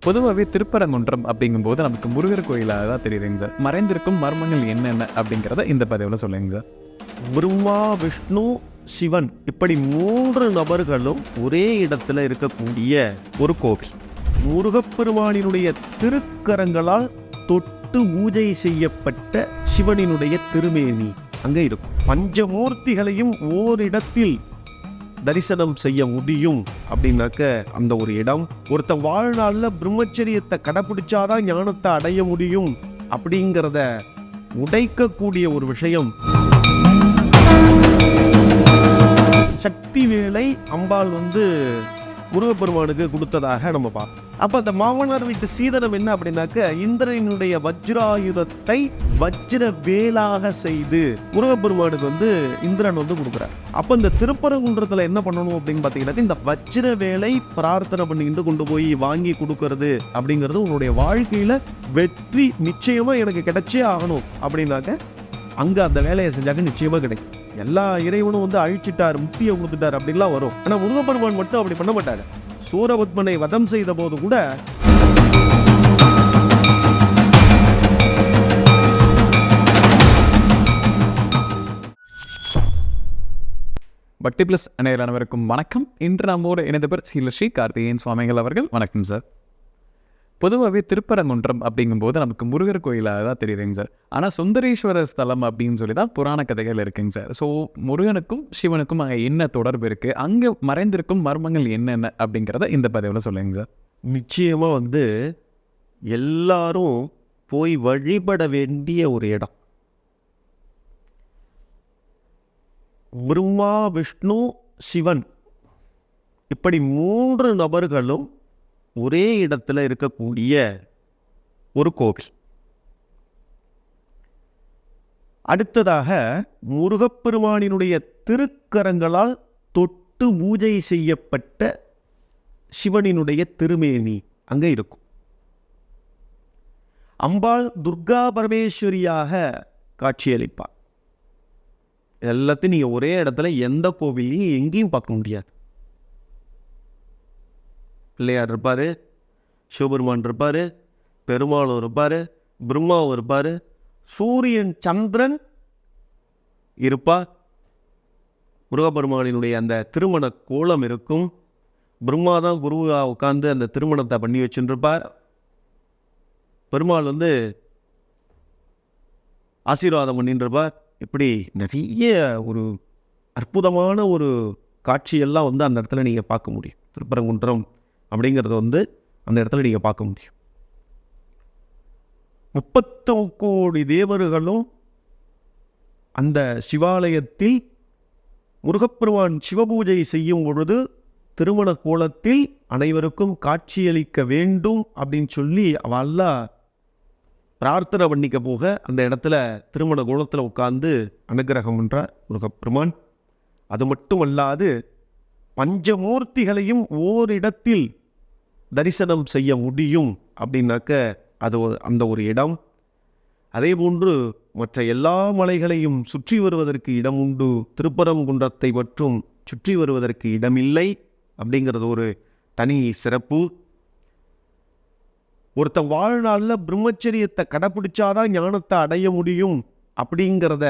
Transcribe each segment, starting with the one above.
பொதுவாகவே திருப்பரங்குன்றம் அப்படிங்கும்போது நமக்கு முருகர் கோயிலாக தான் தெரியுதுங்க சார். மறைந்திருக்கும் மர்மங்கள் என்னென்ன அப்படிங்கிறத இந்த பதிவில் சொல்லுங்க சார். பிரம்மா, விஷ்ணு, சிவன் இப்படி 3 நபர்களும் ஒரே இடத்துல இருக்கக்கூடிய ஒரு கோவில். முருகப்பெருமானினுடைய திருக்கரங்களால் தொட்டு பூஜை செய்யப்பட்ட சிவனினுடைய திருமேனி அங்க இருக்கும். பஞ்சமூர்த்திகளையும் ஓரிடத்தில் தரிசனம் செய்ய முடியும் அப்படின்னாக்க அந்த ஒரு இடம். ஒருத்தன் வாழ்நாள்ல பிரம்மச்சரியத்தை கடைபிடிச்சாதான் ஞானத்தை அடைய முடியும் அப்படிங்கிறத உடைக்கக்கூடிய ஒரு விஷயம். சக்தி வேலை அம்பாள் முருகப்பெருமானுக்கு கொடுத்ததாக நம்ம பார்ப்போம். அப்ப அந்த மாமனார் வீட்டு சீதனம் என்ன அப்படின்னாக்க இந்திரனுடைய வஜ்ராயுதத்தை வஜ்ர வேலாக செய்து முருகப்பெருமானுக்கு இந்திரன் கொடுக்குறார். அப்ப இந்த திருப்பரங்குன்றத்துல என்ன பண்ணணும் அப்படின்னு பாத்தீங்கன்னா, இந்த வஜ்ர வேலை பிரார்த்தனை பண்ணிக்கிட்டு கொண்டு போய் வாங்கி கொடுக்கறது அப்படிங்கிறது உன்னுடைய வாழ்க்கையில வெற்றி நிச்சயமா எனக்கு கிடைச்சே ஆகணும் அப்படின்னாக்க அங்க அந்த வேலையை செஞ்சாக்க நிச்சயமா கிடைக்கும். எல்லா இறைவனும் அழிச்சிட்டார், முக்தியை கொடுத்துட்டார் அப்படின்லாம் வரும். ஆனா முருகப்பெருமான் மட்டும் அப்படி பண்ண மாட்டாரு. சூரபத்மனை வதம் செய்த போது கூட பக்தி பிளஸ் அனைவருக்கும் வணக்கம். இன்று நம்மோடு இணைந்தவர் ஸ்ரீ கார்த்திகேயன் சுவாமிகள் அவர்கள். வணக்கம் சார். பொதுவாகவே திருப்பரங்குன்றம் அப்படிங்கும்போது நமக்கு முருகர் கோயிலாக தான் தெரியுதுங்க சார். ஆனால் சுந்தரேஸ்வரர் ஸ்தலம் அப்படின்னு சொல்லி தான் புராண கதைகள் இருக்குங்க சார். ஸோ முருகனுக்கும் சிவனுக்கும் அங்கே என்ன தொடர்பு இருக்குது, அங்கே மறைந்திருக்கும் மர்மங்கள் என்னென்ன அப்படிங்கிறத இந்த பதிவில் சொல்லுங்க சார். நிச்சயமாக எல்லாரும் போய் வழிபட வேண்டிய ஒரு இடம். பிரம்மா, விஷ்ணு, சிவன் இப்படி 3 நபர்களும் ஒரே இடத்துல இருக்கக்கூடிய ஒரு கோவில். அடுத்ததாக முருகப்பெருமானினுடைய திருக்கரங்களால் தொட்டு பூஜை செய்யப்பட்ட சிவனினுடைய திருமேனி அங்க இருக்கும். அம்பாள் துர்கா பரமேஸ்வரியாக காட்சியளிப்பார். எல்லாத்தையும் நீங்க ஒரே இடத்துல எந்த கோவிலையும் எங்கேயும் பார்க்க முடியாது. பிள்ளையார் இருப்பாரு, சிவபெருமான் இருப்பாரு, பெருமாளும் இருப்பாரு, பிரம்மாவும் இருப்பாரு, சூரியன் சந்திரன் இருப்பார். முருகப்பெருமானினுடைய அந்த திருமண கோலம் இருக்கும். பிரம்மா தான் குருவா உட்கார்ந்து அந்த திருமணத்தை பண்ணி வச்சுருப்பார். பெருமாள் ஆசீர்வாதம் பண்ணிட்டு இருப்பார். இப்படி நிறைய ஒரு அற்புதமான ஒரு காட்சியெல்லாம் அந்த இடத்துல நீங்கள் பார்க்க முடியும். திருப்பரங்குன்றம் அப்படிங்கிறத அந்த இடத்துல நீங்கள் பார்க்க முடியும். 30 கோடி தேவர்களும் அந்த சிவாலயத்தில் முருகப்பெருமான் சிவபூஜை செய்யும் பொழுது திருமண கோலத்தில் அனைவருக்கும் காட்சியளிக்க வேண்டும் அப்படின்னு சொல்லி அவெல்லாம் பிரார்த்தனை பண்ணிக்க போக அந்த இடத்துல திருமண கோலத்தில் உட்கார்ந்து அனுகிரகம் பண்றார் முருகப்பெருமான். அது மட்டுமல்லாது பஞ்சமூர்த்திகளையும் ஓரிடத்தில் தரிசனம் செய்ய முடியும் அப்படின்னாக்க அது அந்த ஒரு இடம். அதே போன்று மற்ற எல்லா மலைகளையும் சுற்றி வருவதற்கு இடம் உண்டு. திருப்பரங்குன்றத்தை மற்றும் சுற்றி வருவதற்கு இடமில்லை அப்படிங்கிறது ஒரு தனி சிறப்பு. ஒருத்தன் வாழ்நாளில் பிரம்மச்சரியத்தை கடைபிடிச்சாதான் ஞானத்தை அடைய முடியும் அப்படிங்கிறத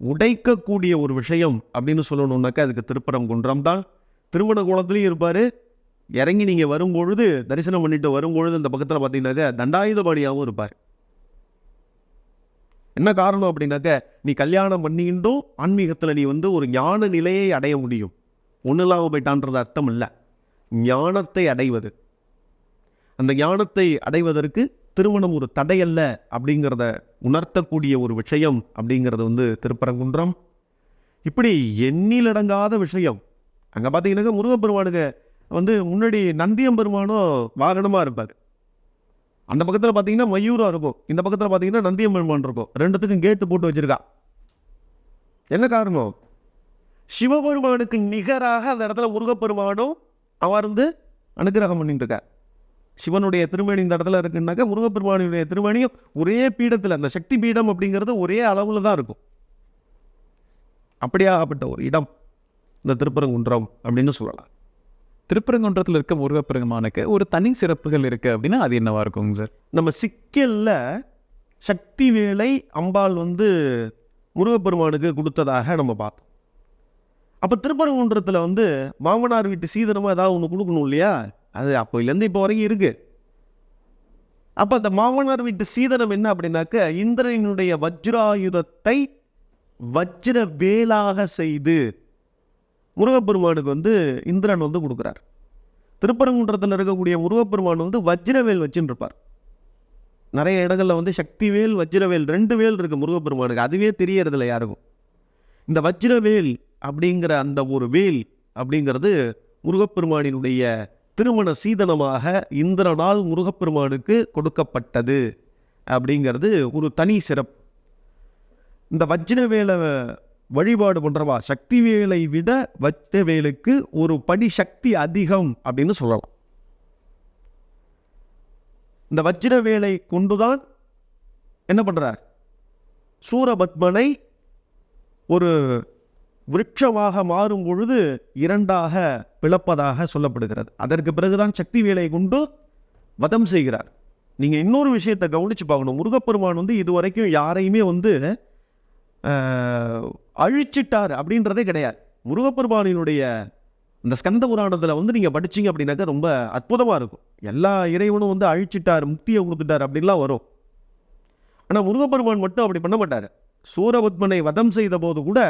உடைக்கக்கூடிய ஒரு விஷயம் அப்படின்னு சொல்லணும்னாக்கா அதுக்கு திருப்பரங்குன்றம் தான். திருமண கோலத்திலையும் இருப்பார். இறங்கி நீங்கள் வரும்பொழுது தரிசனம் பண்ணிட்டு வரும்பொழுது இந்த பக்கத்தில் பார்த்தீங்கன்னாக்க தண்டாயுதபாணியாகவும் இருப்பார். என்ன காரணம் அப்படின்னாக்க நீ கல்யாணம் பண்ணிக்கிட்டும் ஆன்மீகத்தில் நீ ஒரு ஞான நிலையை அடைய முடியும். ஒன்றும் இல்லாமல் போயிட்டான்றது அர்த்தம் இல்லை. ஞானத்தை அடைவது, அந்த ஞானத்தை அடைவதற்கு திருமணம் ஒரு தடையல்ல அப்படிங்கிறத உணர்த்தக்கூடிய ஒரு விஷயம் அப்படிங்கிறது திருப்பரங்குன்றம். இப்படி எண்ணிலடங்காத விஷயம். அங்கே பார்த்தீங்கன்னாக்க முருகப்பெருமானுக்கு முன்னாடி நந்தியம்பெருமானும் வாகனமாக இருப்பார். அந்த பக்கத்தில் பார்த்தீங்கன்னா மயூரம் இருக்கும், இந்த பக்கத்தில் பார்த்தீங்கன்னா நந்தியம்பெருமான் இருக்கும். ரெண்டுத்துக்கும் கேட்டு போட்டு வச்சிருக்கா. என்ன காரணம்? சிவபெருமானுக்கு நிகராக அந்த இடத்துல முருகப்பெருமானும் அமர்ந்து அனுகிரகம் பண்ணிட்டு இருக்கார். சிவனுடைய திருமணி இந்த இடத்துல இருக்குன்னாக்க முருகப்பெருமானுடைய திருமணியும் ஒரே பீடத்தில், அந்த சக்தி பீடம் அப்படிங்கிறது ஒரே அளவில் தான் இருக்கும். அப்படியாகப்பட்ட ஒரு இடம் இந்த திருப்பரங்குன்றம் அப்படின்னு சொல்லலாம். திருப்பரங்குன்றத்தில் இருக்க முருகப்பெருமானுக்கு ஒரு தனி சிறப்புகள் இருக்குது அப்படின்னா அது என்னவா இருக்குங்க சார்? நம்ம சிக்கல்ல சக்தி வேலை அம்பாள் வந்து முருகப்பெருமானுக்கு கொடுத்ததாக நம்ம பார்த்தோம். அப்போ திருப்பரங்குன்றத்தில் வந்து மாமனார் வீட்டு சீதனமாக ஏதாவது ஒன்று கொடுக்கணும் இல்லையா? அது அப்போலேருந்து இப்போ வரைக்கும் இருக்குது. அப்போ அந்த மாமனார் வீட்டு சீதனம் என்ன அப்படின்னாக்க, இந்திரனுடைய வஜ்ராயுதத்தை வஜ்ர வேலாக செய்து முருகப்பெருமானுக்கு வந்து இந்திரன் வந்து கொடுக்குறார். திருப்பரங்குன்றத்தில் இருக்கக்கூடிய முருகப்பெருமான் வந்து வஜ்ரவேல் வச்சுன்னு இருப்பார். நிறைய இடங்களில் வந்து சக்திவேல் வஜ்ரவேல் 2 வேல் இருக்குது முருகப்பெருமானுக்கு. அதுவே தெரியறதில்ல யாருக்கும். இந்த வஜ்ரவேல் அப்படிங்கிற அந்த ஒரு வேல் அப்படிங்கிறது முருகப்பெருமானினுடைய திருமண சீதனமாக இந்திரனால் முருகப்பெருமானுக்கு கொடுக்கப்பட்டது அப்படிங்கிறது ஒரு தனி சிறப்பு. இந்த வஜ்ரவேலை வழிபாடு பண்ணுறவா சக்திவேலை விட வஜ்ரவேலுக்கு ஒரு படி சக்தி அதிகம் அப்படின்னு சொல்லலாம். இந்த வஜ்ரவேலை கொண்டுதான் என்ன பண்ணுறார்? சூரபத்மனை ஒரு விருட்சமாக மாறும் பொழுது 2ஆக பிளப்பதாக சொல்லப்படுகிறது. அதற்கு பிறகுதான் சக்தி வேலை கொண்டு வதம் செய்கிறார். நீங்கள் இன்னொரு விஷயத்தை கவனித்து பார்க்கணும். முருகப்பெருமான் வந்து இதுவரைக்கும் யாரையுமே வந்து அழிச்சிட்டார் அப்படின்றதே கிடையாது. முருகப்பெருமானினுடைய இந்த ஸ்கந்த புராணத்தில் வந்து நீங்கள் படிச்சீங்க அப்படின்னாக்கா ரொம்ப அற்புதமாக இருக்கும். எல்லா இறைவனும் வந்து அழிச்சிட்டார், முக்தியை கொடுத்துட்டார் அப்படின்லாம் வரும். ஆனால் முருகப்பெருமான் மட்டும் அப்படி பண்ண மாட்டார். சூரபத்மனை வதம் செய்த போது கூட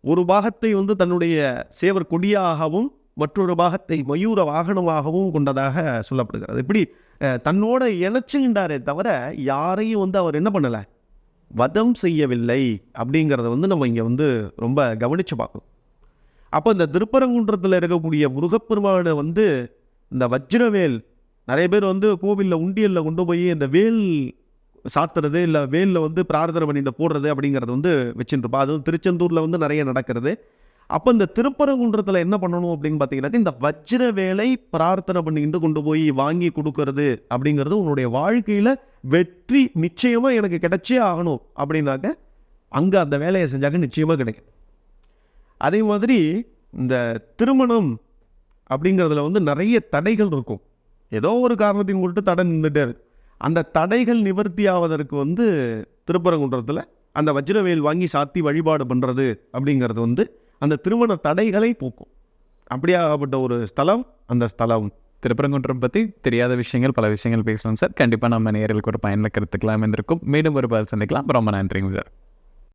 ஒரு பாகத்தை வந்து தன்னுடைய சேவர் கொடியாகவும் மற்றொரு பாகத்தை மயூர வாகனமாகவும் கொண்டதாக சொல்லப்படுகிறது. இப்படி தன்னோட இணைச்சுகின்றாரே தவிர யாரையும் வந்து அவர் என்ன பண்ணலை, வதம் செய்யவில்லை அப்படிங்கிறத வந்து நம்ம இங்கே வந்து ரொம்ப கவனித்து பார்க்கணும். அப்போ இந்த திருப்பரங்குன்றத்தில் இருக்கக்கூடிய முருகப்பெருமானை வந்து இந்த வஜ்ரவேல் நிறைய பேர் வந்து கோவிலில் உண்டியலில் கொண்டு போய் இந்த வேல் சாத்துறது இல்லை வேலில் வந்து பிரார்த்தனை பண்ணிட்டு போடுறது அப்படிங்கிறது வந்து வச்சுருப்பா. அதுவும் திருச்செந்தூரில் வந்து நிறைய நடக்கிறது. அப்போ இந்த திருப்பரங்குன்றத்தில் என்ன பண்ணணும் அப்படின்னு பார்த்தீங்கன்னாக்க, இந்த வஜ்ர வேலை பிரார்த்தனை பண்ணிட்டு கொண்டு போய் வாங்கி கொடுக்கறது அப்படிங்கிறது உன்னுடைய வாழ்க்கையில் வெற்றி நிச்சயமாக எனக்கு கிடைச்சே ஆகணும் அப்படின்னாக்க அங்கே அந்த வேலையை செஞ்சாக்க நிச்சயமாக கிடைக்கும். அதே மாதிரி இந்த திருமணம் அப்படிங்கிறதுல வந்து நிறைய தடைகள் இருக்கும். ஏதோ ஒரு காரணத்தின் பொருட்டு தடை நின்றுட்டே இருக்கு. அந்த தடைகள் நிவர்த்தி ஆவதற்கு வந்து திருப்பரங்குன்றத்தில் அந்த வஜ்ரவேல் வாங்கி சாத்தி வழிபாடு பண்ணுறது அப்படிங்கிறது வந்து அந்த திருமண தடைகளை போக்கும். அப்படியாகப்பட்ட ஒரு ஸ்தலம் அந்த ஸ்தலம். திருப்பரங்குன்றம் பற்றி தெரியாத விஷயங்கள் பல விஷயங்கள் பேசலாம் சார். கண்டிப்பாக நம்ம நேயர்களுக்கு ஒரு பயனுள்ள கருத்துக்கெல்லாம் இருந்திருக்கும். மீண்டும் ஒரு பதில் சந்திக்கலாம். ரொம்ப நன்றிங்க சார்.